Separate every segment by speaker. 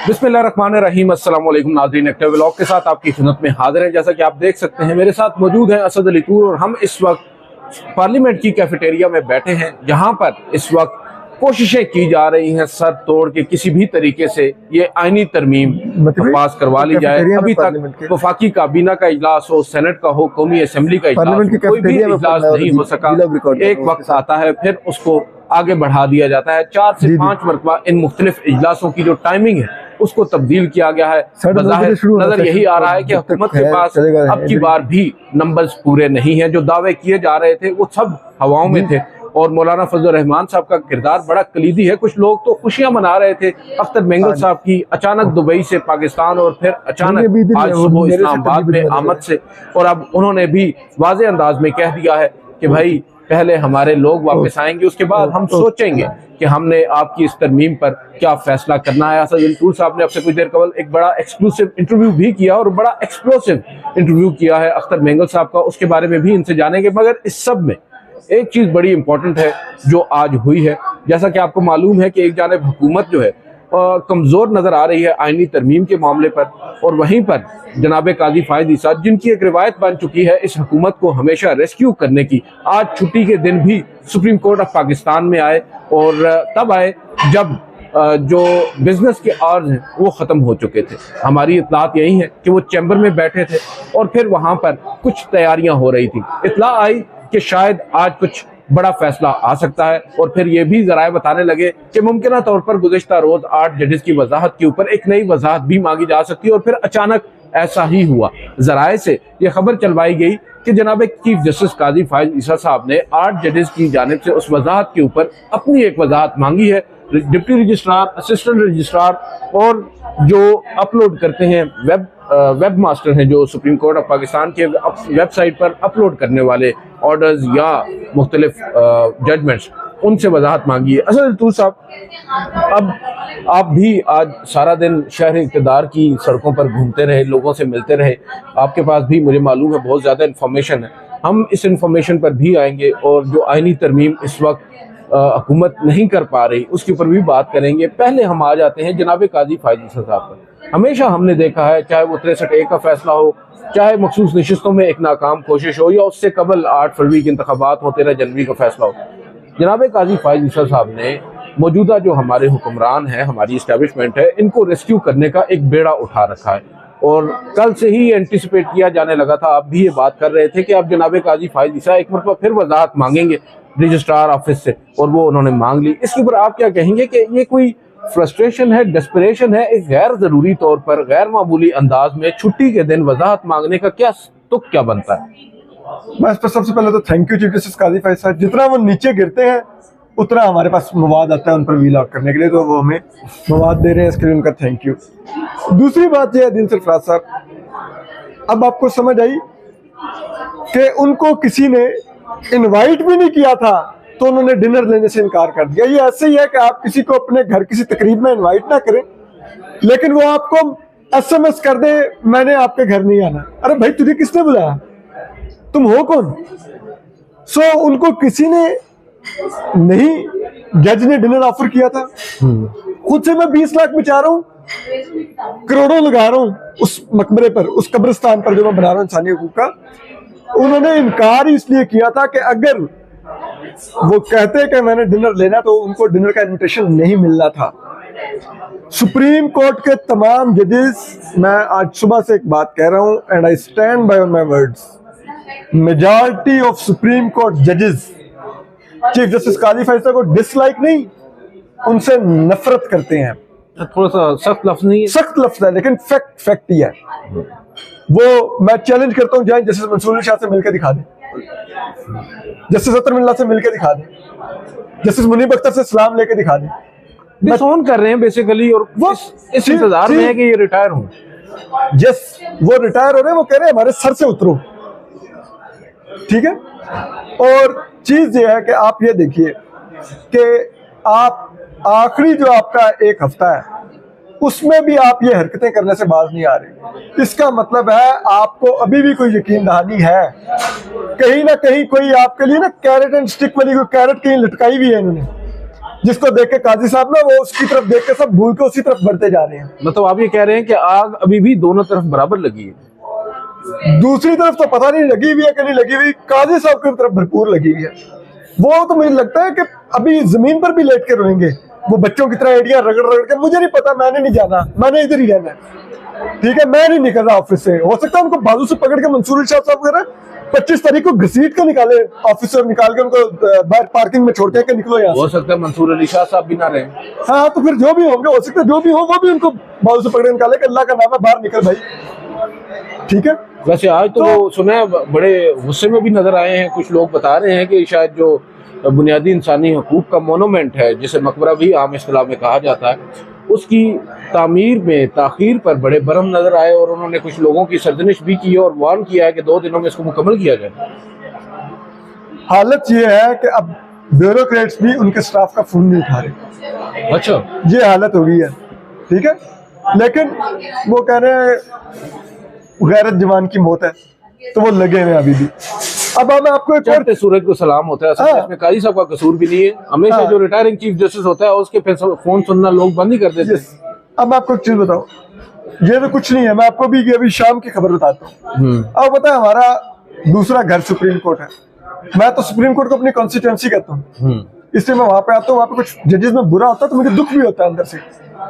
Speaker 1: बिस्मिल्लाहिर्रहमानिर्रहीम। अस्सलाम वालेकुम नाज़रीन, एक्टिव व्लॉग के साथ आपकी खिदमत में हाजिर हैं। जैसा कि आप देख सकते हैं मेरे साथ मौजूद हैं असद अली तूर और हम इस वक्त पार्लियामेंट की कैफेटेरिया में बैठे हैं, जहां पर इस वक्त कोशिशें की जा रही हैं सर तोड़ के किसी भी तरीके से ये आईनी तरमीम पास करवा ली जाए। अभी तक वफाकी काबीना का इजलास हो, सेनेट का हो, कौमी असम्बली का इजलास हो, कोई भी इजलास नहीं हो सका। एक वक्त आता है फिर उसको आगे बढ़ा दिया जाता है। 4 से 5 मरतबा इन मुख्तलिफ इजलासों की जो टाइमिंग है उसको तब्दील किया गया है। नजर यही आ रहा है कि हुकूमत के पास अब की बार भी नंबर्स पूरे नहीं हैं। जो दावे किए जा रहे थे वो सब हवाओं में थे और मौलाना फजल रहमान साहब का किरदार बड़ा कलीदी है। कुछ लोग तो खुशियां मना रहे थे अख्तर मेंगल साहब की अचानक दुबई से पाकिस्तान और फिर अचानक आज सुबह इस्लामाबाद में आमद से, और अब उन्होंने भी वाज़ेह अंदाज में कह दिया है कि भाई पहले हमारे लोग वापस आएंगे, उसके बाद हम सोचेंगे कि हमने आपकी इस तरमीम पर क्या फैसला करना है। असद अली तूर साहब ने आपसे कुछ देर कबल एक बड़ा एक्सक्लूसिव इंटरव्यू भी किया और बड़ा एक्सप्लोसिव इंटरव्यू किया है अख्तर मेंगल साहब का, उसके बारे में भी इनसे जानेंगे। मगर इस सब में एक चीज बड़ी इंपॉर्टेंट है जो आज हुई है। जैसा कि आपको मालूम है कि एक जानिब हुकूमत जो है कमजोर नजर आ रही है आईनी तरमीम के मामले पर, और वहीं पर जनाब काजी फायद ईसा जिनकी एक रिवायत बन चुकी है इस हुकूमत को हमेशा रेस्क्यू करने की, आज छुट्टी के दिन भी सुप्रीम कोर्ट ऑफ पाकिस्तान में आए और तब आए जब जो बिजनेस के आवर्स हैं वो ख़त्म हो चुके थे। हमारी इत्तलात यही है कि वो चैम्बर में बैठे थे और फिर वहाँ पर कुछ तैयारियां हो रही थी। इत्तला आई कि शायद आज कुछ बड़ा फैसला आ सकता है, और फिर ये भी जराए बताने लगे कि मुमकिन तौर पर गुज़िश्ता रोज 8 जजेस की वजाहत के ऊपर एक नई वजाहत भी मांगी जा सकती है। और फिर अचानक ऐसा ही हुआ। जराए से ये खबर चलवाई गई कि जनाब चीफ जस्टिस काजी फायद ईसा साहब ने 8 जजेस की जानिब से उस वजाहत के ऊपर अपनी एक वजाहत मांगी है। डिप्टी रजिस्ट्रार, असिस्टेंट रजिस्ट्रार और जो अपलोड करते हैं वेब मास्टर हैं जो सुप्रीम कोर्ट ऑफ पाकिस्तान के वेबसाइट पर अपलोड करने वाले ऑर्डर्स या मुख्तलिफ जजमेंट्स, उनसे वजाहत मांगी है। असद अली तूर साहब, अब आप भी आज सारा दिन शहर इक़्तिदार की सड़कों पर घूमते रहे, लोगों से मिलते रहे, आपके पास भी मुझे मालूम है बहुत ज़्यादा इन्फॉर्मेशन है। हम इस इन्फॉर्मेशन पर भी आएंगे और जो आईनी तरमीम इस वक्त हुकूमत नहीं कर पा रही उसके ऊपर भी बात करेंगे। पहले हम आ जाते हैं जनाब काजी फायद ईसा साहब पर। हमेशा हमने देखा है, चाहे वो 63A का फैसला हो, चाहे मखसूस नशिस्तों में एक नाकाम कोशिश हो, या उससे कबल 8 फरवरी के इंतखाबात हो, 13 जनवरी का फैसला हो, जनाब काजी फायद ईसा साहब ने मौजूदा जो हमारे हुक्मरान हैं, हमारी इस्टेब्लिशमेंट है, इनको रेस्क्यू करने का एक बेड़ा उठा रखा है। और कल से ही एंटिसिपेट किया जाने लगा था, आप भी ये बात कर रहे थे कि आप जनाब काजी फायद ईसा एक मरतबा फिर वजाहत मांगेंगे रजिस्ट्रार ऑफिस से, और वो उन्होंने मांग ली। इसके ऊपर आप क्या कहेंगे कि ये कोई फ्रस्ट्रेशन है, डेस्परेशन है, एक गैर जरूरी तौर पर गैर मामूली अंदाज में छुट्टी के दिन वजाहत मांगने का क्या तुक क्या बनता है?
Speaker 2: मैं इस पर सबसे पहले तो थैंक यू चीफ जस्टिस काजी फायद साहब। जितना वो नीचे गिरते हैं उतना हमारे पास मवाद आता है उन पर व्हील आउट करने के लिए, तो वो हमें मवाद दे रहे हैं, इसके लिए उनका थैंक यू। दूसरी बात यह है दिल सरफराज साहब, अब आपको समझ आई कि उनको किसी ने इनवाइट भी नहीं किया था तो उन्होंने डिनर लेने से इनकार कर दिया। ये ऐसे ही है कि आप किसी को अपने घर किसी तकरीब में इनवाइट ना करें, लेकिन वो आपको SMS कर दे मैंने आपके घर नहीं आना। अरे भाई तुझे किसने बुलाया, तुम हो कौन? उनको किसी ने नहीं, जज ने डिनर ऑफर किया था। खुद से मैं 20 लाख बचा रहा हूँ, करोड़ों लगा रहा हूँ उस मकबरे पर, उस कब्रिस्तान पर जो मैं बना रहा हूँ इंसानी हकूक का। उन्होंने इनकार इसलिए किया था कि अगर वो कहते कि मैंने डिनर लेना तो उनको डिनर का इनविटेशन नहीं मिलना था। सुप्रीम कोर्ट के तमाम जजेस, मैं आज सुबह से एक बात कह रहा हूं and I stand by on my words, majority of supreme court जजेस चीफ जस्टिस काजी फायद साहब को डिसलाइक नहीं, उनसे नफरत करते हैं।
Speaker 1: थोड़ा सा सख्त लफ्ज नहीं है,
Speaker 2: सख्त लफ्ज है लेकिन फैक्ट ही है। वो मैं चैलेंज करता हूं, जाए जस्टिस मंसूर शाह से मिलकर दिखा दे, जस्टिस अतर मिल्ला से मिलकर दिखा दे, जस्टिस मुनीब अख्तर से सलाम लेके दिखा दे।
Speaker 1: डिसऑन कर रहे हैं बेसिकली, और वो इस इंतजार में है कि ये रिटायर हो।
Speaker 2: जस वो रिटायर हो रहे हैं, वो कह रहे हैं हमारे सर से उतरो, ठीक है। और चीज ये है कि आप ये देखिए कि आप आखिरी जो आपका एक हफ्ता है उसमें भी आप ये हरकतें करने से बाज नहीं आ रही। इसका मतलब है आपको अभी भी कोई यकीन दहानी है, कहीं ना कहीं कोई आपके लिए ना कैरेट एंड स्टिक वाली कोई कैरेट कहीं लटकाई हुई है इन्होंने, जिसको देख के काजी साहब ना वो उसकी तरफ देख के सब भूल के उसी तरफ बढ़ते जा रहे हैं।
Speaker 1: मतलब आप ये कह रहे हैं कि आग अभी भी दोनों तरफ बराबर लगी है?
Speaker 2: दूसरी तरफ तो पता नहीं लगी हुई है कि नहीं लगी हुई, काजी साहब की तरफ भरपूर लगी हुई है। वो तो मुझे लगता है कि अभी जमीन पर भी लेट के रोएंगे, वो बच्चों की तरह एडिया रगड़ रगड़ के। मुझे नहीं पता, मैंने नहीं जाना, मैंने इधर ही रहना है, ठीक है। मैं नहीं निकल रहा ऑफिस से। हो सकता है उनको बाजू से पकड़ के मंसूर शाह साहब वगैरह 25 तारीख को घसीट के निकाले ऑफिस से, निकाल के उनको बाहर पार्किंग में छोड़ के निकलो यहाँ।
Speaker 1: हो सकता है मंसूर अली शाह साहब भी ना रहे।
Speaker 2: हाँ, तो फिर जो भी होंगे, हो सकता है जो भी हो वो भी उनको बाजू से पकड़ के निकाले कि अल्लाह का नाम है बाहर निकल भाई, ठीक है।
Speaker 1: वैसे आज तो वो सुना है बड़े गुस्से में भी नजर आए हैं। कुछ लोग बता रहे हैं कि शायद जो बुनियादी इंसानी हकूक का मोनूमेंट है, जिसे मकबरा भी आम इस्तिलाह में कहा जाता है, उसकी तामीर में ताखीर पर बड़े बरहम नजर आए और उन्होंने कुछ लोगों की सरजनिश भी की और वार्न किया है कि 2 दिनों में इसको मुकम्मल किया जाए।
Speaker 2: हालत ये है कि अब ब्यूरोक्रेट्स भी उनके स्टाफ का फोन नहीं उठा रहे।
Speaker 1: अच्छा,
Speaker 2: ये हालत हो गई है, ठीक है। लेकिन वो कह रहे हैं गैरत जवान की मौत है, तो वो लगे हुए अभी भी। अब मैं आपको एक और
Speaker 1: चढ़ते सूरज को सलाम होता है। असल में इसमें काजी साहब का कसूर भी नहीं है। हमेशा जो रिटायरिंग चीफ जस्टिस होता है उसके फिर फोन सुनना लोग बंद ही कर देते हैं।
Speaker 2: अब मैं आपको एक चीज बताऊं, ये तो कुछ नहीं है, मैं आपको भी अभी शाम की खबर बताता हूँ। अब पता है हमारा दूसरा घर सुप्रीम कोर्ट है। मैं तो सुप्रीम कोर्ट को अपनी कॉन्स्टिट्यूएंसी कहता हूँ, इसलिए मैं वहां पे आता हूँ। वहां पे कुछ जजेस में बुरा होता है तो मुझे दुख भी होता है अंदर से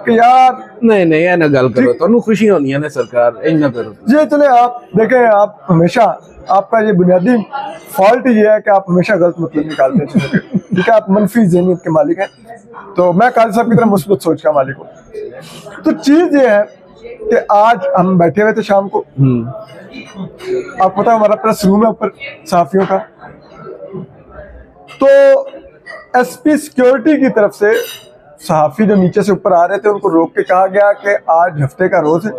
Speaker 2: कि यार
Speaker 1: नहीं ऐ ना गल करो, तो खुशी होनी है ना सरकार, ऐ ना करो
Speaker 2: ये। चले आप देखें, आप हमेशा, आपका ये बुनियादी फॉल्ट ये है कि आप हमेशा गलत मतलब निकालते हैं चीजों के, ठीक है। आप मनफी ज़हनियत के मालिक हैं, तो मैं काजी साहब की तरह मुस्बत सोच का मालिक हूँ। तो चीज ये है कि आज हम बैठे हुए थे शाम को, आप पता है हमारा प्रेस रूम है ऊपर सहाफियों का, तो एसपी सिक्योरिटी की तरफ से सहाफी जो नीचे से ऊपर आ रहे थे उनको रोक के कहा गया कि आज हफ्ते का रोज है,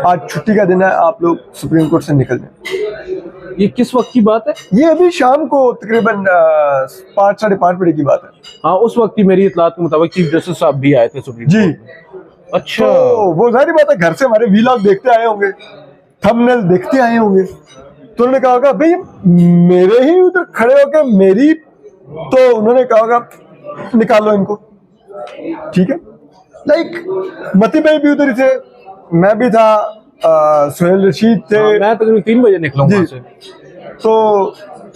Speaker 2: आज छुट्टी का दिन है, आप लोग सुप्रीम कोर्ट से निकल जाए।
Speaker 1: ये किस वक्त की बात है?
Speaker 2: ये अभी शाम को तकरीबन 5 साढ़े 5 बजे की बात है।
Speaker 1: हाँ, उस वक्त की मेरी इतलात के मुताबिक चीफ जस्टिस साहब भी आए थे सुप्रीम
Speaker 2: जी।
Speaker 1: कोर्ट। अच्छा,
Speaker 2: तो वो जाहिर बात है घर से हमारे वीलॉग देखते आए होंगे, थंबनेल देखते आए होंगे, तो उन्होंने कहा होगा भाई मेरे ही उधर खड़े होकर मेरी, तो उन्होंने कहा होगा निकालो इनको, ठीक है। लाइक मती भाई भी उधर ही थे, मैं भी था, सुहेल रशीद थे।
Speaker 1: मैं तकरीबन 3 बजे निकलूंगा वहां से।
Speaker 2: तो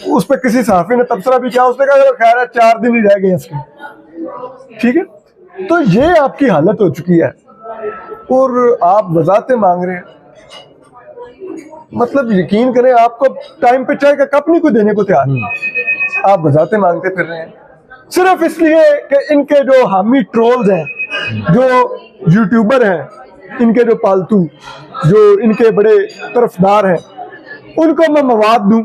Speaker 2: उस पर किसी सहाफी ने तबसरा भी किया, उसने कहा खैर है 4 दिन ही रह गए इसके, ठीक है। तो ये आपकी हालत हो चुकी है और आप वजाहतें मांग रहे हैं। मतलब यकीन करें, आपको टाइम पे चाय का कप नहीं कोई देने को तैयार, आप वजाहतें मांगते फिर रहे हैं सिर्फ इसलिए कि इनके जो हामी ट्रोल्स हैं, जो यूट्यूबर हैं, इनके जो पालतू, जो इनके बड़े तरफदार हैं, उनको मैं मवाद दूं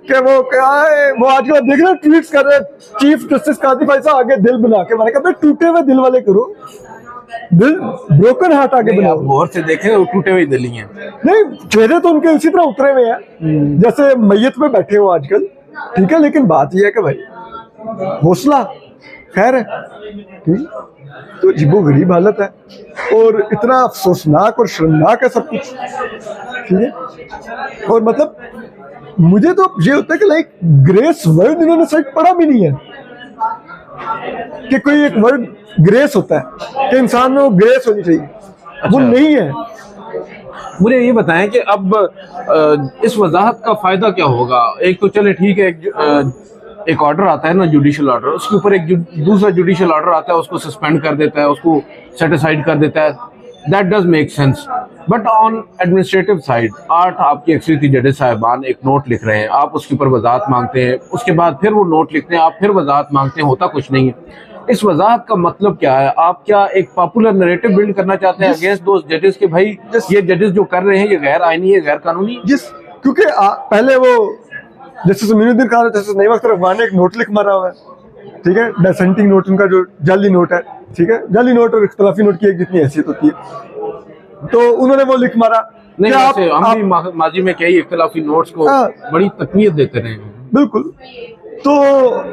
Speaker 2: कि वो क्या है, वो आजकल देख रहे हैं ट्वीट्स कर रहे हैं, चीफ जस्टिस काजी भाई साहब आगे दिल बना के, मैंने कहा भाई टूटे हुए दिल वाले करो, दिल ब्रोकन हार्ट आगे बनाओ।
Speaker 1: गौर से देखें वो टूटे हुए दिल ही हैं।
Speaker 2: नहीं, चेहरे तो उनके उसी तरह उतरे हुए हैं जैसे मैयत पे बैठे हो आजकल, ठीक है। लेकिन बात यह है कि भाई हौसला खैर है, ठीक। तो अजीबो गरीब हालत है और इतना अफसोसनाक और शर्मनाक है सब कुछ, ठीक है। और मतलब मुझे तो ये होता है कि लाइक ग्रेस वर्ड इन्होंने सच पढ़ा भी नहीं है कि कोई एक वर्ड ग्रेस होता है कि इंसान में वो ग्रेस होनी चाहिए।
Speaker 1: अच्छा।
Speaker 2: वो नहीं है।
Speaker 1: मुझे ये बताएं कि अब इस वजाहत का फायदा क्या होगा? एक तो चले ठीक है, एक ऑर्डर आता है ना, जुडिशियल ऑर्डर, उसके ऊपर एक दूसरा जुडिशियल ऑर्डर आता है, उसको सस्पेंड कर देता है, उसको सेट असाइड कर देता है। That does make sense, but on administrative side 8 आपकी अक्सरियती जजेस साहिबान एक नोट लिख रहे हैं, आप उसके ऊपर वजाहत मांगते हैं, उसके बाद फिर वो नोट लिखते हैं, आप फिर वजाहत मांगते हैं, होता कुछ नहीं है। इस वजाहत का मतलब क्या है? आप क्या एक पॉपुलर नैरेटिव बिल्ड करना चाहते हैं अगेंस्ट दोस्त जजेस के भाई ये जजेस जो कर रहे हैं ये गैर आईनी है, गैर कानूनी?
Speaker 2: जिस क्योंकि पहले वो जस्टिस अमीनुद्दीन खान, जस्टिस नईम अख्तर अफगान ने एक नोट लिख मारा हुआ है, ठीक है, डिसेंटिंग नोट, उनका जो जाली नोट है, ठीक है। जाली नोट और इख्तलाफी नोट की एक जितनी हैसियत होती है, तो उन्होंने वो लिख मारा।
Speaker 1: नहीं, वैसे हम भी माजी में कई इख्तलाफी नोट्स को बड़ी तकमीयत देते रहे हैं।
Speaker 2: बिल्कुल, तो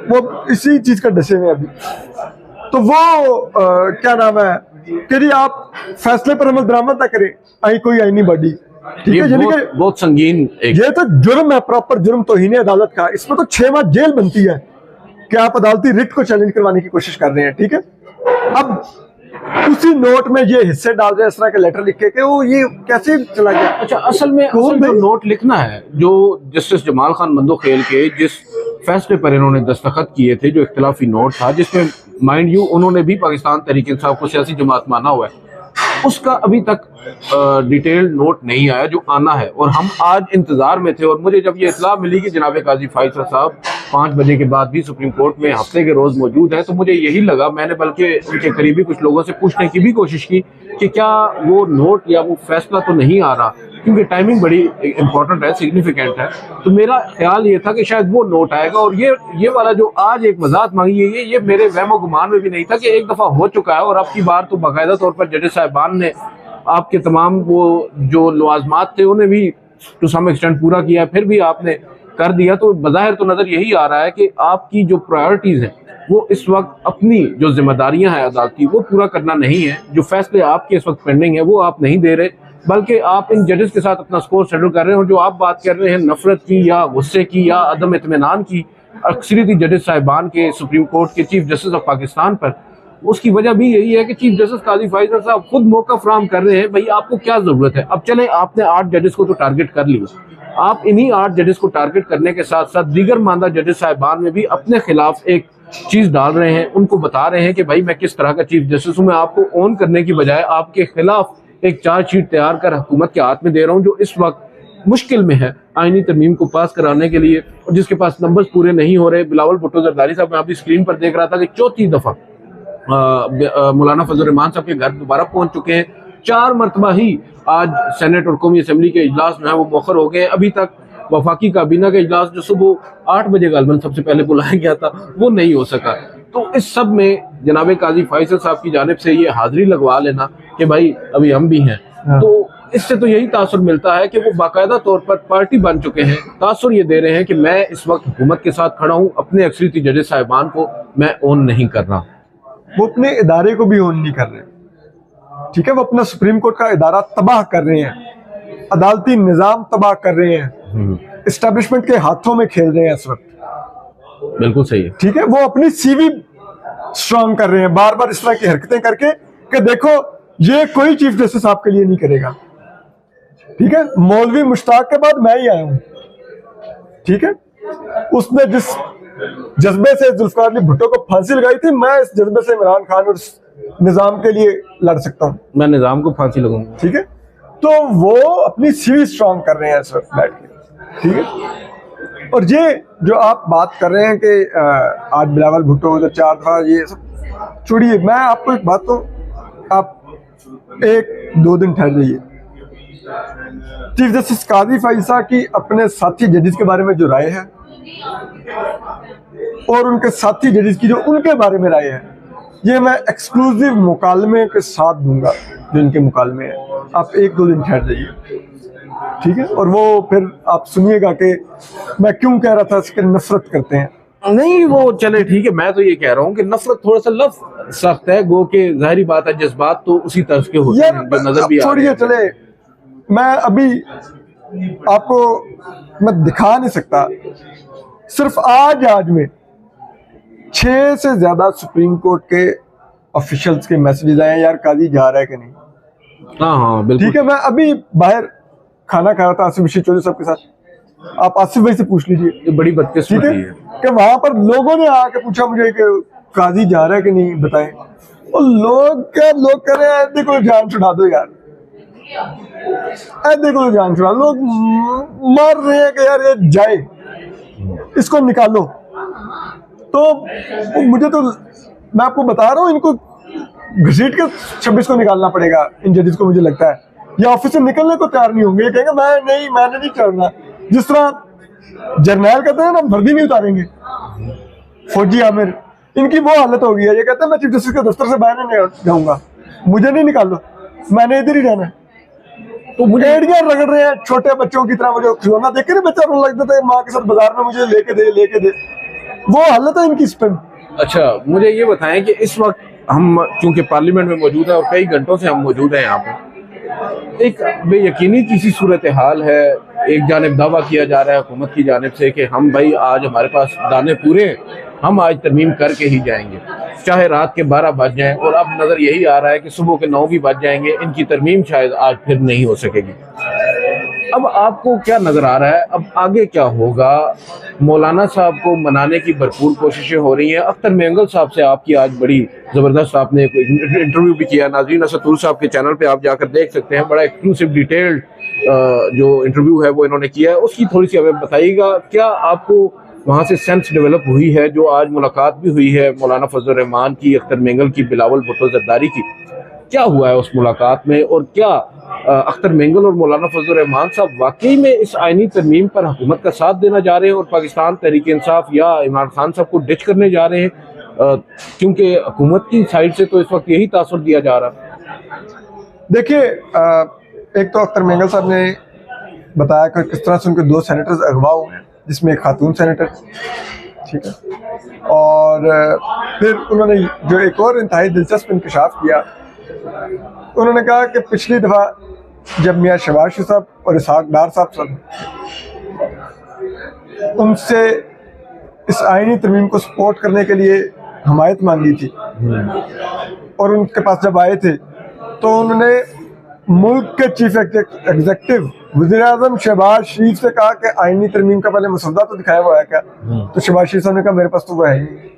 Speaker 2: वो इसी चीज का डसे हुए अभी। तो वो क्या नाम है कि जी आप फैसले पर अमल दरामद ना करें, आई कोई आईनी बॉडी, ठीक है।
Speaker 1: बहुत संगीन
Speaker 2: ये तो जुर्म है, प्रॉपर जुर्म, तौहीन अदालत का। इसमें तो 6 माह जेल बनती है, कि आप अदालती रिट को चैलेंज करवाने की कोशिश कर रहे हैं, ठीक है। अब उसी नोट में ये हिस्से डाल रहे हैं इस तरह के लेटर लिख के कि वो ये कैसे चला गया।
Speaker 1: अच्छा, असल में जो नोट लिखना है, जो जस्टिस जमाल खान मंदोखेल के जिस फैसले पर इन्होंने दस्तखत किए थे, जो इख्तिलाफी नोट था, जिसमें माइंड यू उन्होंने भी पाकिस्तान तहरीक इंसाफ को सियासी जमात माना हुआ है, उसका अभी तक डिटेल नोट नहीं आया जो आना है। और हम आज इंतजार में थे, और मुझे जब ये इतला मिली कि जनाब काजी फैसल साहब 5 बजे के बाद भी सुप्रीम कोर्ट में हफ्ते के रोज मौजूद है, तो मुझे यही लगा, मैंने बल्कि उनके करीबी कुछ लोगों से पूछने की भी कोशिश की कि क्या वो नोट या वो फैसला तो नहीं आ रहा, क्योंकि टाइमिंग बड़ी इंपॉर्टेंट है, सिग्निफिकेंट है। तो मेरा ख्याल ये था कि शायद वो नोट आएगा। और ये वाला जो आज एक वजाहत मांगी है, ये मेरे वहमो गुमान में भी नहीं था कि एक दफा हो चुका है, और अब की बार तो बाकायदा तौर पर जजेस साहिबान ने आपके तमाम वो जो लवाजमात थे उन्हें भी टू सम एक्सटेंट पूरा किया, फिर भी आपने कर दिया। तो बज़ाहिर तो नजर यही आ रहा है कि आपकी जो प्रायोरिटीज हैं वो इस वक्त अपनी जो जिम्मेदारियां हैं अदालती, वो पूरा करना नहीं है। जो फैसले आपके इस वक्त पेंडिंग है वो आप नहीं दे रहे, बल्कि आप इन जजेस के साथ अपना स्कोर सेटल कर रहे हैं। और जो आप बात कर रहे हैं नफरत की या गुस्से की या अदम इत्मीनान की अक्सरियती जजेस साहिबान के सुप्रीम कोर्ट के चीफ जस्टिस ऑफ पाकिस्तान पर, उसकी वजह भी यही है कि चीफ जस्टिस काजी फैसल साहब खुद मौका फराहम कर रहे हैं, भाई आपको क्या जरूरत है। अब चले, आपने 8 जजेस को तो टारगेट कर लिया, आप इन्हीं 8 जजेस को टारगेट करने के साथ साथ दीगर मानदा जजेस साहिबान में भी अपने खिलाफ एक चीज डाल रहे हैं, उनको बता रहे हैं कि भाई मैं किस तरह का चीफ जस्टिस हूं। मैं आपको ऑन करने की बजाय आपके खिलाफ एक चार्जशीट तैयार कर हुकूमत के हाथ में दे रहा हूं, जो इस वक्त मुश्किल में है आईनी तरमीम को पास कराने के लिए, और जिसके पास नंबर्स पूरे नहीं हो रहे। बिलावल भुट्टो जरदारी साहब, मैं आपकी स्क्रीन पर देख रहा था कि 4थी दफा मौलाना फजल रहमान साहब के घर दोबारा पहुंच चुके हैं। 4 मरतबा ही आज सेनेट और कौमी असम्बली के इजलास में है वो मौखर हो गए। अभी तक वफाकी काबीना का इजलास जो सुबह 8 बजे गालबन सबसे पहले बुलाया गया था वो नहीं हो सका। तो इस सब में जनाब काजी फैसल साहब की जानिब से ये हाजिरी लगवा लेना कि भाई अभी हम भी हैं, तो इससे तो यही तासुर मिलता है कि वो बाकायदा तौर पर पार्टी बन चुके हैं। तासुर ये दे रहे हैं कि मैं इस वक्त हुकूमत के साथ खड़ा हूँ, अपने अक्सरियती जजेस साहिबान को मैं ऑन नहीं कर रहा।
Speaker 2: वो अपने इदारे को भी ऑन नहीं कर रहे, ठीक है। वो अपना सुप्रीम कोर्ट का इदारा तबाह कर रहे हैं, अदालती निजाम तबाह कर रहे हैं, एस्टेब्लिशमेंट के हाथों में खेल रहे हैं इस वक्त।
Speaker 1: बिल्कुल सही है,
Speaker 2: ठीक है। वो अपनी सीवी स्ट्रांग कर रहे हैं बार बार इस तरह की हरकतें करके कि देखो ये कोई चीफ जस्टिस आपके लिए नहीं करेगा, ठीक है। मौलवी मुश्ताक के बाद मैं ही आया हूं, ठीक है। उसने जिस जज्बे से जुल्फिकार अली भुट्टो को फांसी लगाई थी, मैं इस जज्बे से इमरान खान और निजाम के लिए लड़ सकता हूं,
Speaker 1: मैं निजाम को फांसी लगाऊंगा,
Speaker 2: ठीक है। तो वो अपनी सीवी स्ट्रांग कर रहे हैं इस वक्त बैठ के, ठीक है। और ये जो आप बात कर रहे हैं कि आज बिलावल भुट्टो उधर 4 दफा, ये सब छोड़िए। मैं आपको एक बात, तो आप 1-2 दिन ठहर जाइए। चीफ जस्टिस काजी फैसल की अपने साथी जजेस के बारे में जो राय है और उनके साथी जजेस की जो उनके बारे में राय है, ये मैं एक्सक्लूसिव मुकालमे के साथ दूंगा जो इनके मुकालमे है। आप 1-2 दिन ठहर जाइए, ठीक है। और वो फिर आप सुनिएगा कि मैं क्यों कह रहा था इसके नफरत करते हैं।
Speaker 1: नहीं वो चले ठीक है, मैं तो ये कह रहा हूँ कि नफरत थोड़ा सा लफ्ज सख्त है, गो के जाहिर बात है जज्बात तो उसी तरह के होते हैं जो नजर भी आ रहे हैं।
Speaker 2: चले, मैं अभी आपको मैं दिखा नहीं सकता, सिर्फ आज में 6 से ज्यादा सुप्रीम कोर्ट के ऑफिशियल्स के मैसेजेस आए हैं, यार काजी जा रहा है कि नहीं।
Speaker 1: हाँ बिल्कुल,
Speaker 2: ठीक है। मैं अभी बाहर खाना खा रहा था आसिफ बशीर चौधरी साहब के साथ, आप आसिफ भाई से पूछ लीजिए,
Speaker 1: ये बड़ी बदकिस्मती है
Speaker 2: कि वहां पर लोगों ने आके पूछा मुझे कि काजी जा रहा है कि नहीं, बताएं। और लोग कह रहे हैं देखो जान छुड़ा दो यार, देखो जान छुड़ा, लोग मर रहे हैं कि यार ये जाए, इसको निकालो। तो मुझे तो, मैं आपको बता रहा हूँ, इनको घसीट के 26 को निकालना पड़ेगा इन जजेस को, मुझे लगता है। ये ऑफिस से निकलने को तैयार नहीं होंगे, ये कहेंगे मैंने नहीं चढ़ना। जिस तरह जर्नैल कहते हैं ना, वर्दी नहीं उतारेंगे, फौजी आमिर, इनकी वो हालत हो गई है। ये कहते हैं मैं चीफ जस्टिस के दफ्तर से बाहर नहीं जाऊंगा, मुझे नहीं निकालो, मैंने इधर ही रहना है। तो मुझे एड़ियां रगड़ रहे हैं छोटे बच्चों की तरह। मुझे खिलौना देख के ना बच्चा रोने लगता था, माँ के साथ बाजार में मुझे लेके दे, वो हालत है इनकी इस पे।
Speaker 1: अच्छा मुझे ये बताएं कि इस वक्त हम चूंकि पार्लियामेंट में मौजूद है और कई घंटों से हम मौजूद हैं यहाँ पे, एक बेयकीनी किसी सूरत हाल है। एक जानिब दावा किया जा रहा है हुकूमत की जानिब से कि हम भाई आज हमारे पास दाने पूरे हैं हम आज तरमीम करके ही जाएंगे, चाहे रात के 12 बज जाएं। और अब नज़र यही आ रहा है कि सुबह के 9 भी बज जाएंगे, इनकी तरमीम शायद आज फिर नहीं हो सकेगी। अब आपको क्या नज़र आ रहा है, अब आगे क्या होगा? मौलाना साहब को मनाने की भरपूर कोशिशें हो रही हैं। अख्तर मेंगल साहब से आपकी आज बड़ी ज़बरदस्त, आपने एक इंटरव्यू भी किया, नाज़रीन असतूर साहब के चैनल पे आप जाकर देख सकते हैं, बड़ा एक्सक्लूसिव डिटेल्ड जो इंटरव्यू है वो इन्होंने किया है। उसकी थोड़ी सी हमें बताइएगा, क्या आपको वहाँ से सेंस डेवलप हुई है? जो आज मुलाकात भी हुई है मौलाना फजल रहमान की, अख्तर मेंगल की, बिलावल भुट्टो जरदारी की, क्या हुआ है उस मुलाकात में? और क्या अख्तर मेंगल और मौलाना फजल रहमान साहब वाकई में इस आईनी तरमीम पर हुकूमत का साथ देना जा रहे हैं और पाकिस्तान तहरीक इंसाफ या इमरान खान साहब को डिच करने जा रहे हैं? क्योंकि हुकूमत की साइड से तो इस वक्त यही तासुर दिया जा रहा है।
Speaker 2: देखिए, एक तो अख्तर मेंगल साहब ने बताया कि किस तरह से उनके 2 सेनेटर्स अगवा हुए हैं, जिसमें एक खातून सेनेटर, ठीक है। और फिर उन्होंने जो एक और इंतहाई दिलचस्प इंकशाफ किया, उन्होंने कहा कि पिछली दफ़ा जब मियाँ शहबाज शरीफ साहब और इसहाक डार साहब उनसे इस आईनी तरमीम को सपोर्ट करने के लिए हमायत मांगी थी और उनके पास जब आए थे तो उन्होंने मुल्क के चीफ एग्जीक्यूटिव वज़ीर-ए-आज़म शहबाज शरीफ से कहा कि आईनी तरमीम का पहले मसौदा तो दिखाया हुआ है क्या? तो शहबाज शरीफ साहब ने कहा मेरे पास तो वो है ही नहीं।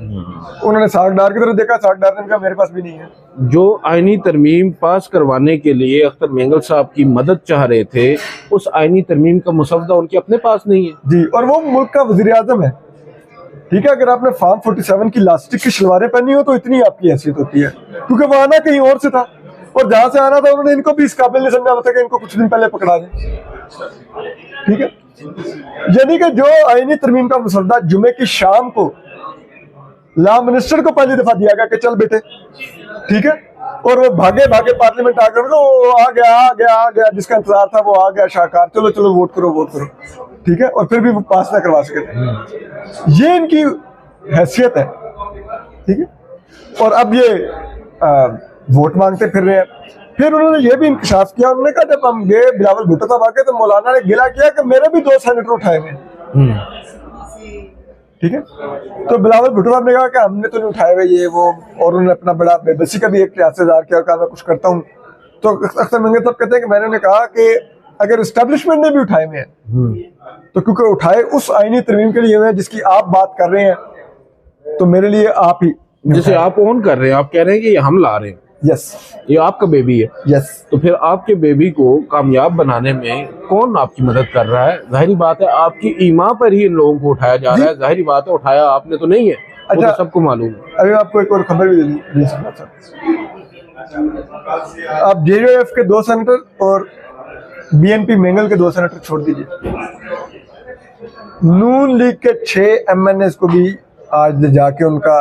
Speaker 2: उन्होंने साग डार की तरफ देखा, साग डार ने कहा मेरे पास भी नहीं है।
Speaker 1: जो आईनी तरमीम पास करवाने के लिए अख्तर मेंगल साहब की मदद चाह रहे थे, उस आईनी तरमीम का मसौदा उनके अपने पास नहीं है
Speaker 2: जी, और वो मुल्क का वज़ीर-ए-आज़म है, ठीक है। अगर आपने फार्म 47 की लास्टिक की शलवारें पहनी हो तो इतनी आपकी हैसियत होती है, क्योंकि वो आना कहीं और से था और जहां से आना था उन्होंने इनको भी इस काबिल नहीं समझा था कि इनको कुछ दिन पहले पकड़ा दें, ठीक है। यानी कि जो आईनी तरमीम का मसौदा जुमे की शाम को लॉ मिनिस्टर को पहली दफा दिया गया कि चल बेटे, ठीक है, और वो भागे भागे पार्लियामेंट आकर वो आ गया, जिसका इंतजार था वो आ गया, शाहकार, चलो चलो वोट करो, ठीक है, और फिर भी वो पास ना करवा सके थे। ये इनकी हैसियत है, ठीक है। और अब ये वोट मांगते फिर रहे हैं। फिर उन्होंने ये भी इंकशाफ किया, उन्होंने कहा जब हम गए बिलावल भुट्टो साहब आके तो मौलाना ने गिला किया कि मेरे भी 2 सेनेटर उठाए हुए, ठीक है। तो बिलावल भुट्टो साहब ने कहा कि हमने तो नहीं उठाए हुए ये वो, और उन्होंने अपना बड़ा बेबसी का भी एक प्रयास ज़ाहिर किया, कहा मैं कुछ करता हूँ। तो अख्तर मेंगल साहब कहते हैं कि मैंने कहा कि अगर एस्टेब्लिशमेंट ने भी उठाए हुए हैं तो क्योंकि उठाए उस आईनी तरमीम के लिए हुए हैं जिसकी आप बात कर रहे हैं, तो मेरे लिए आप ही,
Speaker 1: जैसे आप ऑन कर रहे हैं, आप कह रहे हैं कि ये हम ला रहे हैं,
Speaker 2: यस,
Speaker 1: ये आपका बेबी है,
Speaker 2: यस।
Speaker 1: तो फिर आपके बेबी को कामयाब बनाने में कौन आपकी मदद कर रहा है? जाहिर बात है आपकी ईमा पर ही इन लोगों को उठाया जा रहा है, जाहिर बात है उठाया आपने तो नहीं है, वो तो सबको मालूम है।
Speaker 2: अभी आपको एक और खबर भी दे सकता था, आप जेडीएफ के 2 सेनेटर और बीएनपी मेंगल के 2 सेनेटर छोड़ दीजिए, नून लीग के 6 एमएनएस को भी आज जाके उनका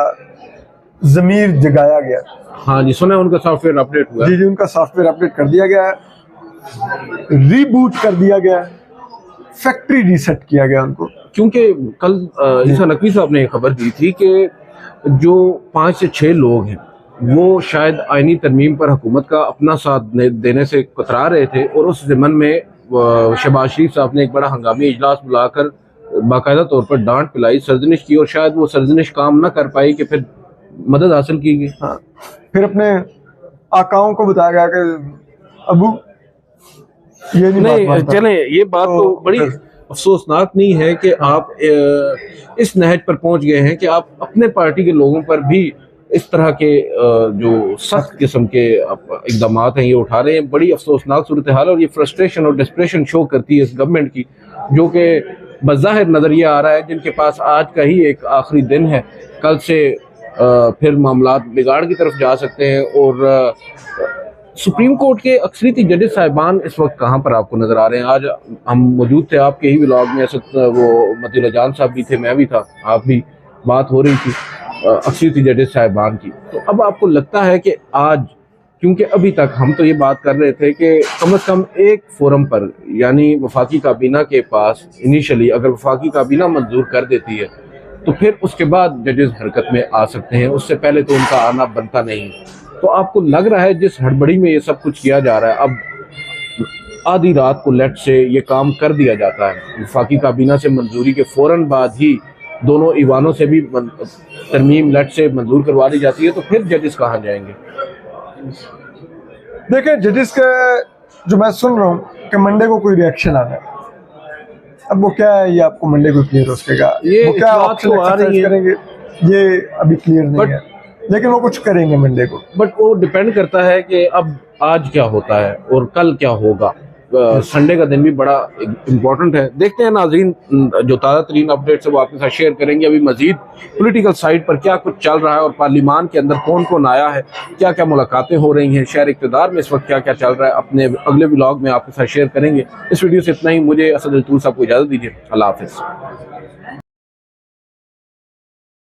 Speaker 2: जमीर जगाया गया।
Speaker 1: हाँ जी, सुना है उनका सॉफ्टवेयर अपडेट हुआ।
Speaker 2: जी, उनका सॉफ्टवेयर अपडेट कर दिया गया है, रीबूट कर दिया गया है, फैक्ट्री रीसेट किया गया उनको।
Speaker 1: क्योंकि कल ईसा नकवी साहब ने खबर दी थी कि जो 5 से 6 लोग हैं वो शायद आईनी तरमीम पर हुकूमत का अपना साथ देने से कतरा रहे थे, और उस ज़मन में शहबाज शरीफ साहब ने एक बड़ा हंगामी इजलास बुलाकर बाकायदा तौर पर डांट पिलाई, सर्जनिश की, और शायद वो सर्जनिश काम ना कर पाई कि फिर मदद हासिल की गई।
Speaker 2: हाँ, फिर अपने आकाओं को बताया गया कि अबू ये
Speaker 1: नहीं चले, ये बात तो बड़ी अफसोसनाक नहीं है कि आप इस नहज पर पहुंच गए हैं कि आप अपने पार्टी के लोगों पर भी इस तरह के जो सख्त किस्म के इकदाम हैं ये उठा रहे हैं। बड़ी अफसोसनाक सूरत हाल है और ये फ्रस्ट्रेशन और डिस्प्रेशन शो करती है इस गवर्नमेंट की, जो कि बज़ाहिर नज़रिया आ रहा है जिनके पास आज का ही एक आखिरी दिन है, कल से फिर मामला बिगाड़ की तरफ जा सकते हैं। और सुप्रीम कोर्ट के अक्सरियती जजेस साहिबान इस वक्त कहाँ पर आपको नज़र आ रहे हैं? आज हम मौजूद थे आपके ही व्लॉग में, वो मतीउल्लाह जान साहब भी थे, मैं भी था, आप भी, बात हो रही थी अक्सरियती जजेस साहिबान की। तो अब आपको लगता है कि आज, क्योंकि अभी तक हम तो ये बात कर रहे थे कि कम से कम एक फोरम पर, यानी वफाकी काबीना के पास इनिशियली अगर वफाकी काबीना मंजूर कर देती है तो फिर उसके बाद जजेस हरकत में आ सकते हैं, उससे पहले तो उनका आना बनता नहीं। तो आपको लग रहा है जिस हड़बड़ी में ये सब कुछ किया जा रहा है, अब आधी रात को लेट से ये काम कर दिया जाता है, वफाकी काबीना से मंजूरी के फौरन बाद ही दोनों ईवानों से भी तरमीम लट से मंजूर करवा दी जाती है, तो फिर जजेस कहाँ जाएंगे?
Speaker 2: देखिए जजेस का जो मैं सुन रहा हूँ कि मंडे को कोई रिएक्शन आना है, अब वो क्या है ये आपको मंडे को क्लियर हो सकेगा।
Speaker 1: ये
Speaker 2: वो क्या
Speaker 1: इत्तलात
Speaker 2: ऑप्शन
Speaker 1: तो आ रही
Speaker 2: एक्सरसाइज
Speaker 1: है।
Speaker 2: करेंगे ये अभी क्लियर नहीं है, लेकिन वो कुछ करेंगे मंडे को।
Speaker 1: बट वो डिपेंड करता है कि अब आज क्या होता है और कल क्या होगा। संडे का दिन भी बड़ा इम्पोर्टेंट है। देखते हैं नाजरीन, जो ताज़ा तरीन अपडेट्स है वो आपके साथ शेयर करेंगे। अभी मजीद पॉलिटिकल साइड पर क्या कुछ चल रहा है और पार्लिमान के अंदर कौन कौन आया है, क्या क्या मुलाकातें हो रही हैं, शहर इक़्तिदार में इस वक्त क्या क्या चल रहा है, अपने अगले व्लॉग में आपके साथ शेयर करेंगे। इस वीडियो से इतना ही। मुझे असद अल तूर साहब को इजाज़त दीजिए। अल्लाह हाफ़िज़।